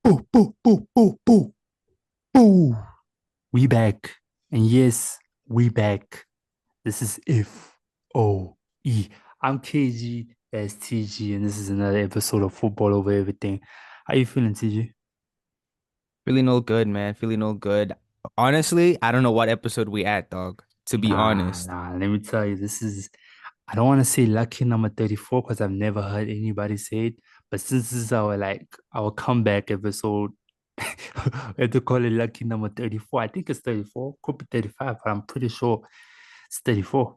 Boo, boo, boo, boo, boo, boo. We back. And yes, we back. This is F.O.E. I'm KG, that's TG, and this is another episode of Football Over Everything. How you feeling, TG? Feeling all good, man. Feeling all good. Honestly, I don't know what episode we at, dog. To be Nah, honest. nah, let me tell you, I don't want to say lucky number 34 because I've never heard anybody say it. But since this is our comeback episode, we have to call it lucky number 34. I think it's 34, could be 35, but I'm pretty sure it's 34.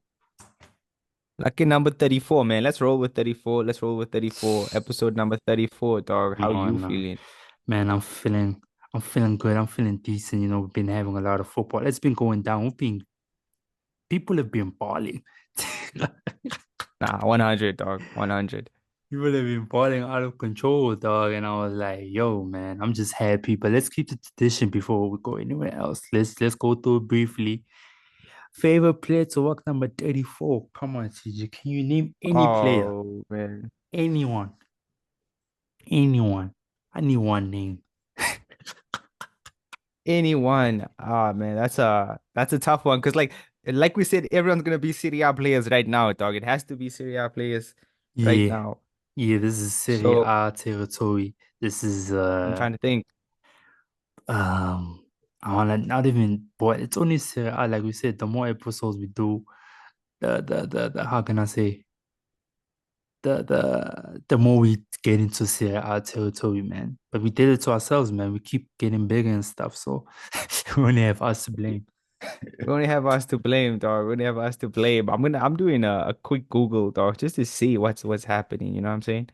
Lucky number 34, man. Let's roll with 34. Let's roll with 34. Episode number 34, dog. Come How on you now. feeling? Man, I'm feeling good. I'm feeling decent. We've been having a lot of football. It's been going down. People have been balling. Nah, 100, dog. 100. People have been balling out of control, dog. And I was like, yo, man, I'm just happy. But let's keep the tradition before we go anywhere else. Let's go through it briefly. Favorite player to walk number 34. Come on, CJ. Can you name any player? Oh, man. Anyone? Anyone? I need one name. Anyone. Ah, man. That's a tough one. Cause like we said, everyone's gonna be Serie A players right now, dog. It has to be Serie A players right Yeah. now. Yeah, this is Serie So A territory. This is I'm trying to think. um I wanna not even but it's only Serie A, like we said, the more episodes we do, the how can I say the more we get into Serie A territory, man. But we did it to ourselves, man. We keep getting bigger and stuff, so we only have us to blame. We only have us to blame, dog. We only have us to blame. I'm doing a quick Google, dog, just to see what's happening. You know what I'm saying?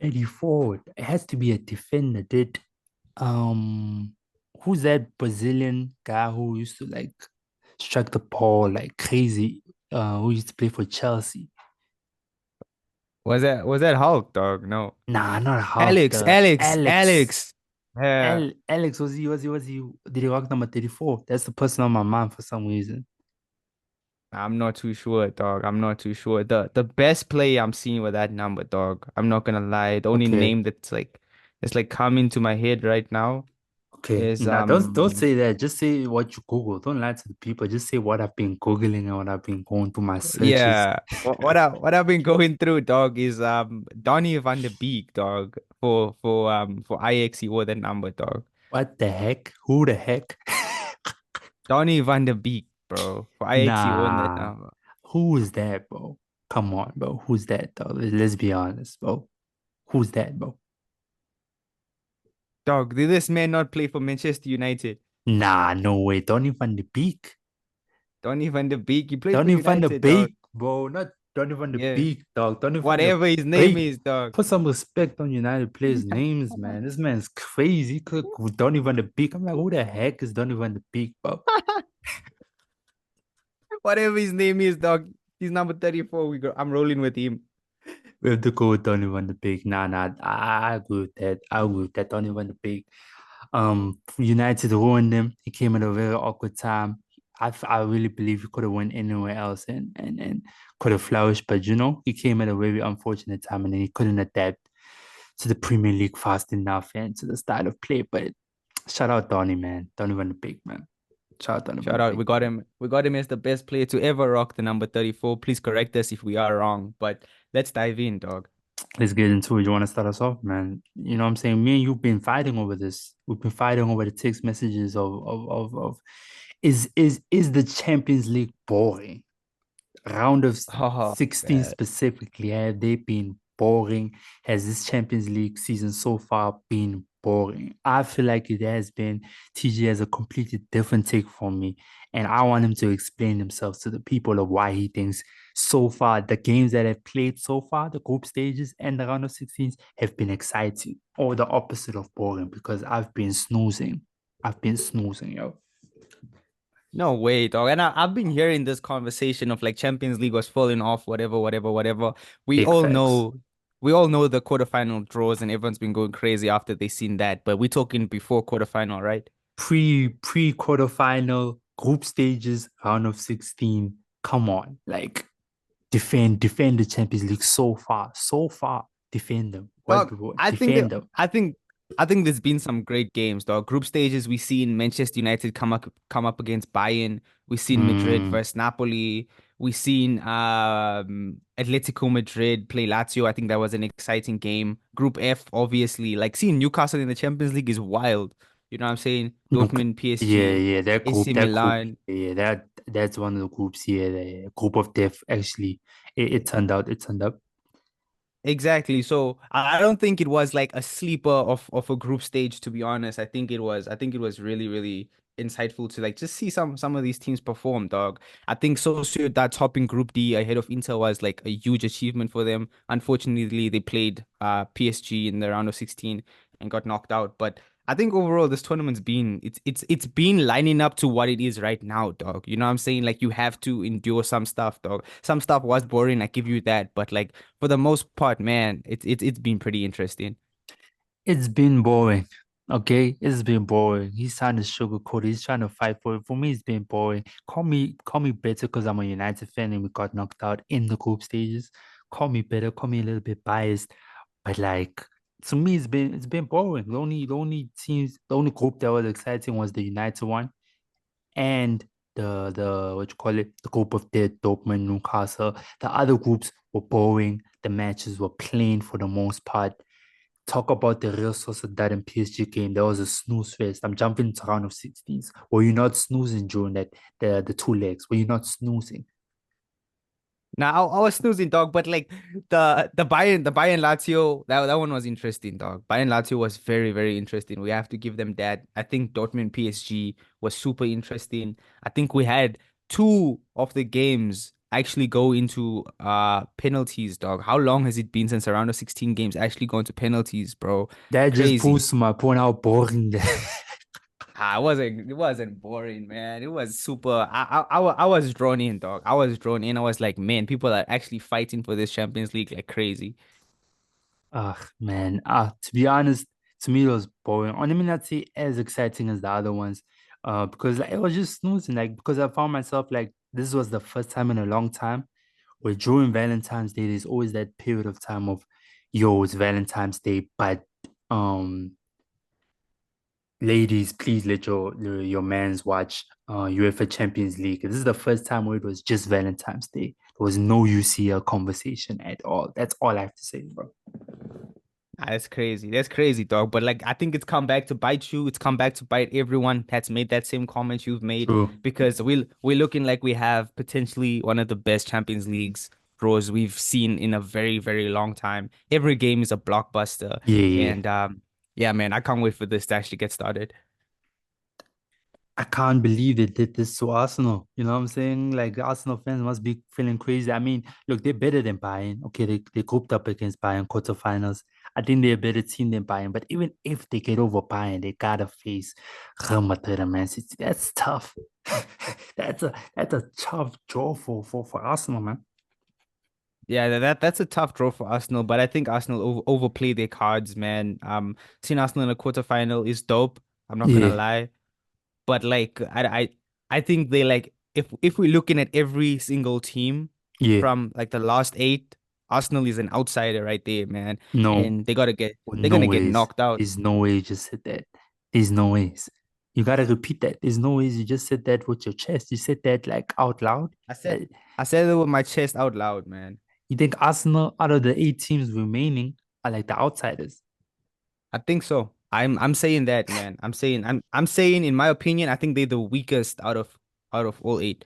84. It has to be a defender. Did um who's that Brazilian guy who used to like strike the ball like crazy? Who used to play for Chelsea? Was that Hulk, dog? No. Nah, not Hulk. Alex, The Alex, Alex. Alex. Yeah. Alex was he did he rock number 34? That's the person on my mind for some reason. I'm not too sure, dog. I'm not too sure. The best play I'm seeing with that number, dog. I'm not gonna lie. The only Okay, name that's like coming to my head right now okay. is Nah, don't say that. Just say what you Google. Don't lie to the people. Just say what I've been Googling and what I've been going through my searches. yeah. What I've been going through, dog, is Donny van de Beek, dog. For Ajax, he wore that number, dog. What the heck? Who the heck? Donny van de Beek, bro. For Ajax, he won that Nah. number. Who is that, bro? Come on, bro. Who's that, though? Let's be honest, bro. Who's that, bro? Dog, did this man not play for Manchester United? Nah, no way. Donny van de Beek. Donny van de Beek, he played for Donny van de United, dog. Beek, bro. Not Donny van de Yeah. Beek, dog. Donny van de Whatever his name Beek. is, dog. Put some respect on United players' names, man. This man's crazy. Could with Donny van de Beek. I'm like, who the heck is Donny van de Beek, bro? Whatever his name is, dog. He's number 34. I'm rolling with him. We have to go with Donny van de Beek. Nah. I agree with that. I agree with that. Donny van de Beek. United ruined him. He came at a very awkward time. I really believe he could have went anywhere else and could have flourished, but he came at a very unfortunate time and then he couldn't adapt to the Premier League fast enough and to the style of play. But shout out Donny, man. Donny van de Beek, man. Shout out Donny van Shout de out. Beek. We got him. We got him as the best player to ever rock the number 34. Please correct us if we are wrong. But let's dive in, dog. Let's get into it. You want to start us off, man? You know what I'm saying? Me and you've been fighting over this. We've been fighting over the text messages of is the Champions League boring? Round of Oh, 16 man. specifically, have they been boring? Has this Champions League season so far been boring? I feel like it has been. TG has a completely different take from me, and I want him to explain himself to the people of why he thinks so far the games that have played so far, the group stages and the round of 16s have been exciting, or the opposite of boring because I've been snoozing. I've been snoozing, yo. No way, dog. And I've been hearing this conversation of like Champions League was falling off, whatever, whatever, whatever. We Big all facts. know, we all know the quarterfinal draws, and everyone's been going crazy after they seen that. But we're talking before quarterfinal, right? Pre quarterfinal group stages round of 16. Come on, like defend the Champions League so far defend them. Dog, I think defend that them. I think there's been some great games, dog. Group stages we seen Manchester United come up against Bayern. We seen Madrid Mm, versus Napoli. We seen Atletico Madrid play Lazio. I think that was an exciting game. Group F, obviously, like seeing Newcastle in the Champions League is wild. You know what I'm saying? look, Dortmund, yeah, PSG, yeah, AC that group, Milan. yeah, that's one of the groups here, the group of death. Actually, it turned out. Exactly. So I don't think it was like a sleeper of a group stage, to be honest. I think it was really, really insightful to like just see some of these teams perform, dog. I think Socio that topping Group D ahead of Inter was like a huge achievement for them. Unfortunately, they played PSG in the round of 16 and got knocked out. But I think overall this tournament's been it's been lining up to what it is right now, dog. You know what I'm saying? Like you have to endure some stuff, dog. Some stuff was boring, I give you that, but like for the most part, man, it's been pretty interesting. It's been boring. Okay, it's been boring. He's trying to sugarcoat it. He's trying to fight for it. For me, it's been boring. Call me better because I'm a United fan and we got knocked out in the group stages. Call me better. Call me a little bit biased. But like to me, it's been boring. The only group that was exciting was the United one and the what you call it, the group of dead Dortmund, Newcastle. The other groups were boring. The matches were plain for the most part. Talk about the Real Sociedad and PSG game. There was a snooze fest. I'm jumping to round of 16s. Were you not snoozing during that the two legs? Were you not snoozing? Now I was snoozing, dog, but like the Bayern Lazio that one was interesting, dog. Bayern Lazio was very very interesting. We have to give them that. I think Dortmund PSG was super interesting. I think we had two of the games actually go into penalties, dog. How long has it been since a round of 16 games actually gone to penalties, bro? That just Crazy. proves to my point how boring that. It wasn't boring, man. It was super. I was drawn in, dog. I was drawn in. I was like, man, people are actually fighting for this Champions League like crazy. Ugh, man. To be honest, to me it was boring. I mean, not say as exciting as the other ones. Because like, it was just snoozing. Like because I found myself like this was the first time in a long time where during Valentine's Day there's always that period of time of, yo, it's Valentine's Day, but um ladies, please let your mans watch UEFA Champions League. This is the first time where it was just Valentine's Day. There was no UCL conversation at all. That's all I have to say, bro. That's crazy. That's crazy, dog. But like, I think it's come back to bite you. It's come back to bite everyone that's made that same comment you've made True. because we're looking like we have potentially one of the best Champions Leagues draws we've seen in a very, very long time. Every game is a blockbuster, Yeah, yeah. and yeah, man, I can't wait for this to actually get started. I can't believe they did this to Arsenal. You know what I'm saying? Like Arsenal fans must be feeling crazy. I mean, look, they're better than Bayern. Okay, they grouped up against Bayern quarterfinals. I think they're a better team than Bayern. But even if they get over Bayern, they gotta face Real Madrid and Man City. That's tough. That's a tough draw for Arsenal, man. Yeah, that's a tough draw for Arsenal, but I think Arsenal overplay their cards, man. Seeing Arsenal in a quarterfinal is dope. I'm not gonna Yeah, lie, but like I think they like if we're looking at every single team yeah. from like the last eight, Arsenal is an outsider right there, man, No, and they're no gonna get ways. knocked out. There's no way you just said that. There's no ways. You gotta repeat that. There's no ways you just said that with your chest. You said that like out loud. I said That I said it with my chest out loud, man. you think Arsenal, out of the 8 teams remaining, are like the outsiders? I think so. I'm saying that, man. I'm saying in my opinion, I think they're the weakest out of all eight.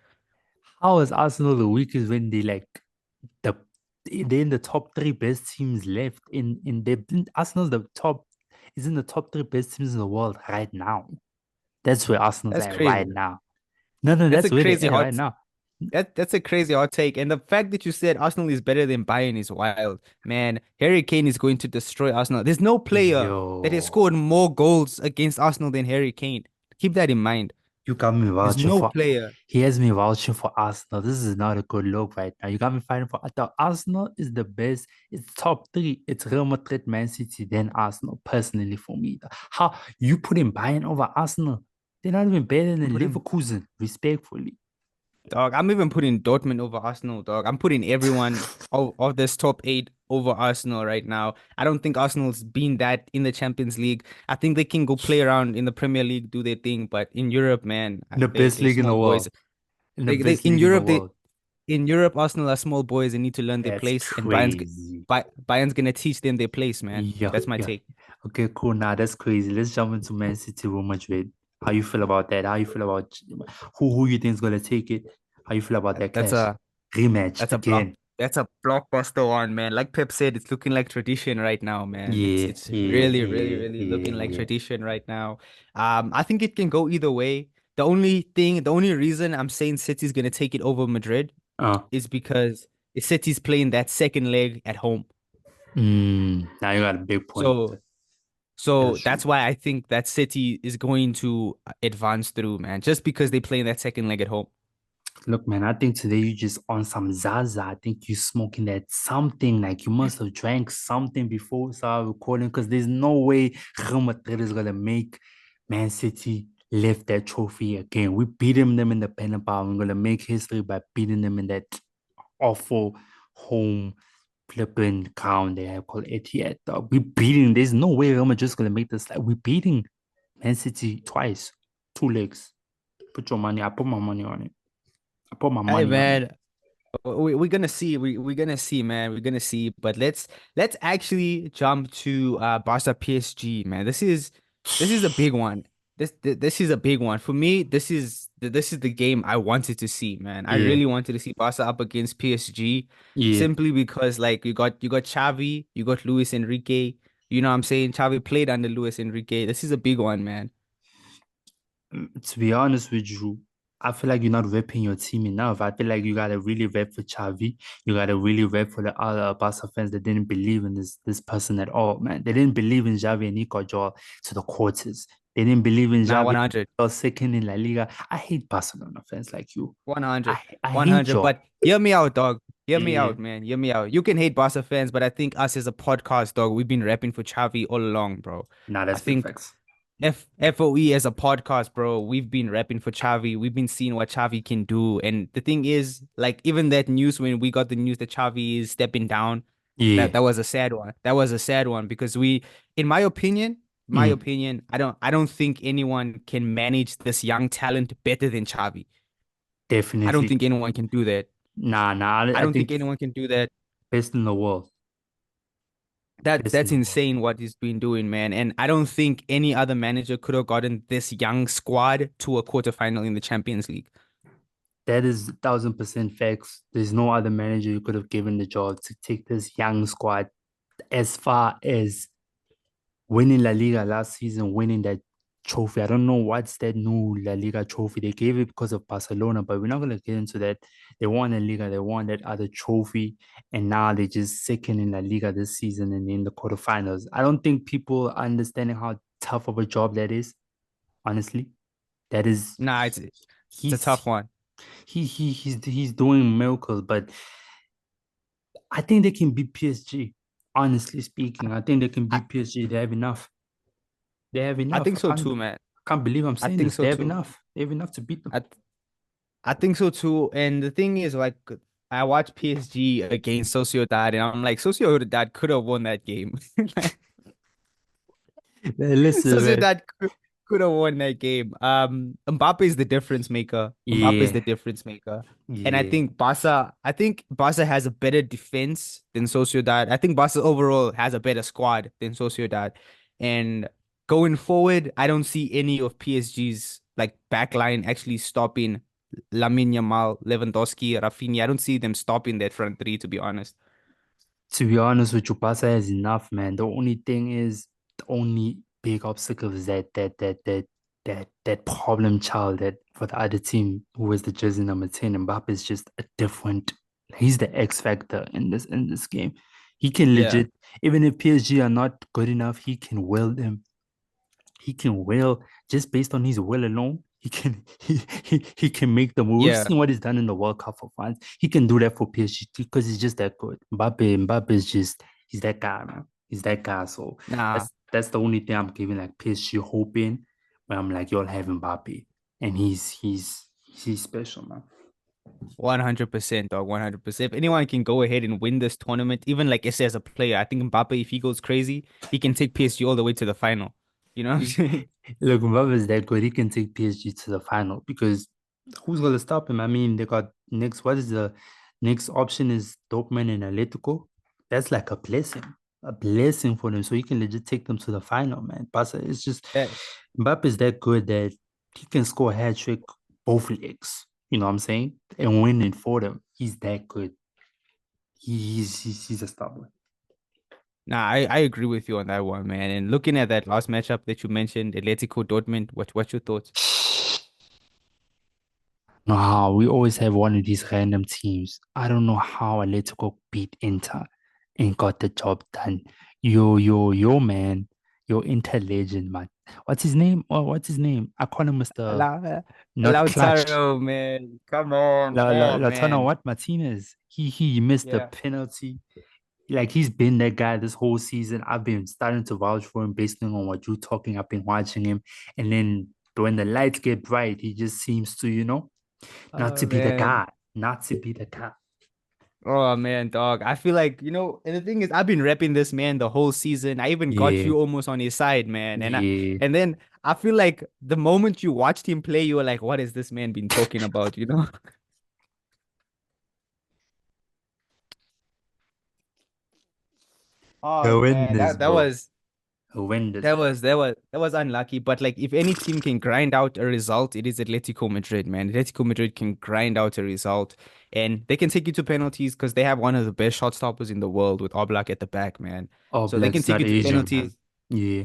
How is Arsenal the weakest when they like the they're in the top three best teams left in the Arsenal's the top is in the top three best teams in the world right now. That's where Arsenal's That's at right crazy. now. No, That's that's a where they're crazy at right hot now. that's a crazy hot take. And the fact that you said Arsenal is better than Bayern is wild. Man, Harry Kane is going to destroy Arsenal. There's no player that has Yo. scored more goals against Arsenal than Harry Kane. Keep that in mind. You got me There's vouching no for. player. He has me vouching for Arsenal. This is not a good look right now. You got me fighting for. I thought Arsenal is the best. It's top three. It's Real Madrid, Man City, then Arsenal. Personally, for me, how you putting Bayern over Arsenal? They're not even better I'm than putting Leverkusen. Respectfully, Dog, I'm even putting Dortmund over Arsenal, dog. I'm putting everyone of this top eight over Arsenal right now. I don't think Arsenal's been that in the Champions League. I think they can go play around in the Premier League, do their thing, but in Europe, man, In the best they league in the small boys. world. In the best In league in the Europe they world. in Europe Arsenal are small boys and need to learn their That's place, and crazy. Bayern's gonna teach them their place, man. Yeah, That's my yeah. take. Okay, cool. Now that's crazy. Let's jump into Man City, Real Madrid. How you feel about that? How you feel about who you think is gonna take it? How you feel about that That's clash? a Rematch That's a block. again. That's a blockbuster one, man. Like Pep said, it's looking like tradition right now, man. Yeah, It's yeah, really, really, yeah, really yeah, looking like yeah. tradition right now. I think it can go either way. The only reason I'm saying City's gonna take it over Madrid Uh, is because City's playing that second leg at home. now you got a big point. So That's so true. that's why I think that City is going to advance through, man. Just because they play in that second leg at home. Look, man, I think today you just on some Zaza. I think you smoking that something like you must have drank something before we started recording because there's no way Real Madrid is gonna make Man City lift that trophy again. We beat them in the penalty box. We're gonna make history by beating them in that awful home flipping ground they have called Etihad. Dog. We beating. There's no way Real Madrid's gonna make this. Like we beating Man City twice, two legs. Put your money. I put my money on it. I put my Hey money on it. man, we're gonna see. We're gonna see, man. We're gonna see. But let's actually jump to Barca PSG, man. This is a big one. This is a big one for me. This is the game I wanted to see, man. I Yeah, really wanted to see Barca up against PSG, yeah. simply because like you got Xavi, you got Luis Enrique. You know what I'm saying? Xavi played under Luis Enrique. This is a big one, man. To be honest with you, I feel like you're not repping your team enough. I feel like you gotta really rep for Xavi. You gotta really rep for the other Barca fans that didn't believe in this person at all, man. They didn't believe in Xavi and Nico Joel to the quarters. They didn't believe in Nah, Xavi 100. or second in La Liga. I hate Barcelona fans like you. 100, I hate 100. y'all. But hear me out, dog. Hear me Yeah, out, man. Hear me out. You can hate Barca fans, but I think us as a podcast, dog, we've been rapping for Xavi all along, bro. nah, I that's big think facts. FOE as a podcast, bro, we've been rapping for Xavi. We've been seeing what Xavi can do. And the thing is, like, even that news when we got the news that Xavi is stepping down, Yeah. that was a sad one. That was a sad one because in my Mm, opinion, I don't think anyone can manage this young talent better than Xavi. I don't definitely. think anyone can do that. Nah, I I don't think think anyone can do that. best in the world. Best in That's the world. insane what he's been doing, man. And I don't think any other manager could have gotten this young squad to a quarterfinal in the Champions League. That is 1,000% facts. There's no other manager you could have given the job to take this young squad as far as winning La Liga last season, winning that trophy. I don't know what's that new La Liga trophy. They gave it because of Barcelona, but we're not going to get into that. They won La Liga, they won that other trophy, and now they're just second in La Liga this season and in the quarterfinals. I don't think people are understanding how tough of a job that is, honestly. That is, Nah, it's a he's tough one. he's doing miracles, but I think they can beat PSG. Honestly speaking, I think they can I, beat PSG. They have enough. They have I enough. think so too, man. I can't believe I'm I saying think this. so They have too. enough. They have enough to beat them. I I think so too. And the thing is, like, I watched PSG against Sociedad, and I'm like, Sociedad could have won that game. Like, Man, listen, man. Sociedad could have won that game. Mbappe is the difference maker. Mbappe is Yeah, the difference maker. And yeah. I think Barca has a better defense than Sociedad. I think Barca overall has a better squad than Sociedad. And going forward, I don't see any of PSG's like backline actually stopping Lamine Yamal, Lewandowski, Rafinha. I don't see them stopping that front three, to be honest. To be honest with you, Barca has enough, man. The only thing is, the only big obstacle is that problem child that for the other team who is the jersey number 10. Mbappe is just a different. He's the X factor in this game. He can Yeah. legit, even if PSG are not good enough, he can will them. He can will just based on his will alone. He can he can make the move. We've Yeah. seen what he's done in the World Cup for France. He can do that for PSG because he's just that good. Mbappe is just he's that guy, man. He's that guy. So Nah. that's the only thing I'm giving like PSG hope in. Where I'm like, y'all have Mbappe, and he's special, man. 100%, dog. 100%. If anyone can go ahead and win this tournament, even like I say as a player, I think Mbappe, if he goes crazy, he can take PSG all the way to the final. You know what I'm He, saying? look, Mbappe's that good. He can take PSG to the final because who's gonna stop him? I mean, they got next. What is the next option? Is Dortmund and Atletico? That's like a blessing for them. So he can legit take them to the final, man. But it's just Yeah. Mbappe's that good that he can score a hat trick both legs. You know what I'm saying? And win it for them. He's that good. He's a star boy. Nah, I agree with you on that one, man. And looking at that last matchup that you mentioned, Atletico Dortmund, what's your thoughts? Know how we always have one of these random teams. I don't know how Atletico beat Inter and got the job done. Yo, man, your Inter legend, man. What's his name? Oh, what's his name? I call him Mr. La Not Clutch. Lautaro, man. Come on. Oh, Lautaro man. what Martinez. He missed the Yeah. penalty. Like he's been that guy this whole season. I've been starting to vouch for him based on what you're talking. I've been watching him, and then when the lights get bright, he just seems to, not to Oh, be the man. guy, not to be the guy. Oh man, dog. I feel like, and the thing is, I've been repping this man the whole season. I even got Yeah, you almost on his side, man. yeah. And then I feel like the moment you watched him play, you were like, what has this man been talking about, you know? Oh man, Horrendous, that bro. was Horrendous. that was unlucky. But like if any team can grind out a result, it is Atletico Madrid, man. Atletico Madrid can grind out a result and they can take you to penalties because they have one of the best shot stoppers in the world with Oblak at the back, man. All So they can Black's take not you to Asian, man. penalties Yeah,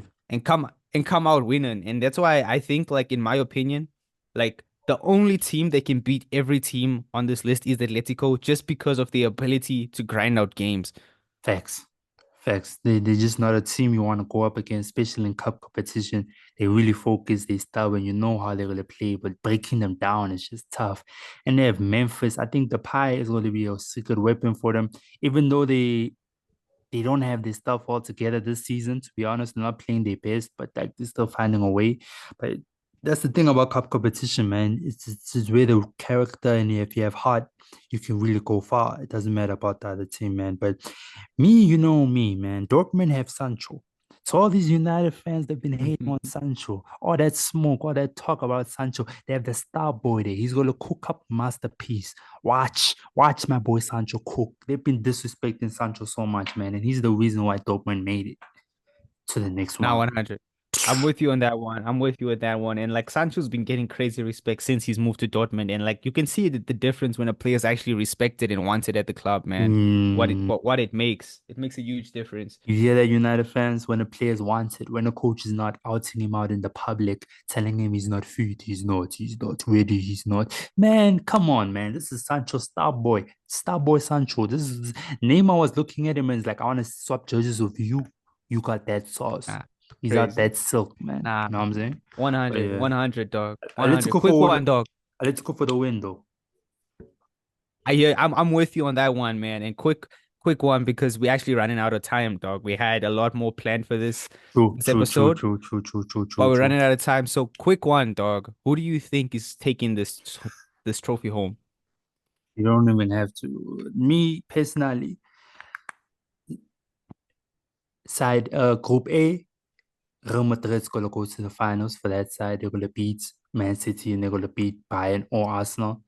and come out winning. And that's why I think, like in my opinion, like the only team that can beat every team on this list is Atletico just because of their ability to grind out games. facts. Facts. They're just not a team you want to go up against, especially in cup competition. They really focus, they stubborn, you know how they're going to play, but breaking them down is just tough. And they have Memphis. I think the pie is going to be a secret weapon for them, even though they don't have this stuff all together this season. To be honest, they're not playing their best, but like they're still finding a way. But that's the thing about cup competition, man. It's where the character and if you have heart, you can really go far. It doesn't matter about the other team, man. But me, you know me, man. Dortmund have Sancho. So all these United fans, they've been hating on Sancho. All that smoke, all that talk about Sancho. They have the star boy there. He's gonna cook up masterpiece. Watch my boy Sancho cook. They've been disrespecting Sancho so much, man, and he's the reason why Dortmund made it to the next Now round. 100. I'm with you on that one. I'm with you with that one. And like Sancho's been getting crazy respect since he's moved to Dortmund. And like you can see the difference when a player's actually respected and wanted at the club, man. What it Mm, what, what it makes. It makes a huge difference. you hear that, United fans? When the players want it, when the coach is not outing him out in the public, telling him he's not fit, he's not ready, he's not. Man, come on, man. This is Sancho, star boy Sancho. This is Neymar was looking at him and is like, I want to swap jerseys with you. You got that sauce. Nah, He's got crazy. that silk, man. Nah, You know what I'm saying? But 100, yeah, 100, dog. let's 100. go Quick for one, dog. let's go for the win, though. I'm with you on that one, man. And quick one because we're actually running out of time, dog. We had a lot more planned for True, this true, true, episode, true, true, true, true, but true, we're true. running out of time. So quick one, dog. Who do you think is taking this trophy home? You don't even have to. Me personally, side Group A, Real Madrid's gonna go to the finals for that side. They're gonna beat Man City and they're gonna beat Bayern or Arsenal.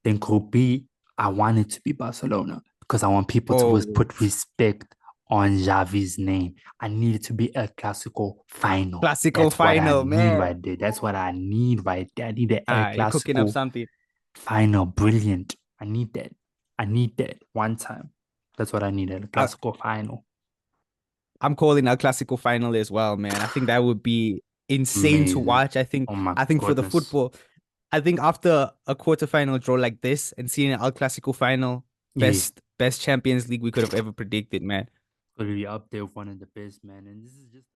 Then Group B, I want it to be Barcelona because I want people to Oh, put respect on Xavi's name. I need it to be a Clasico final. classical That's what I final, need man. right there. That's what I need right there. I need the El You're cooking up Clasico something. final. Brilliant. I need that. I need that one time. That's what I need, El I, Clasico final. I'm calling a classical final as well, man. I think that would be insane to Amazing. watch. Oh my I think for the goodness. football, I think after a quarterfinal draw like this and seeing an El Clasico final, Yeah. best Champions League we could have ever predicted, man. Gonna be up there with one of the best, man. And this is just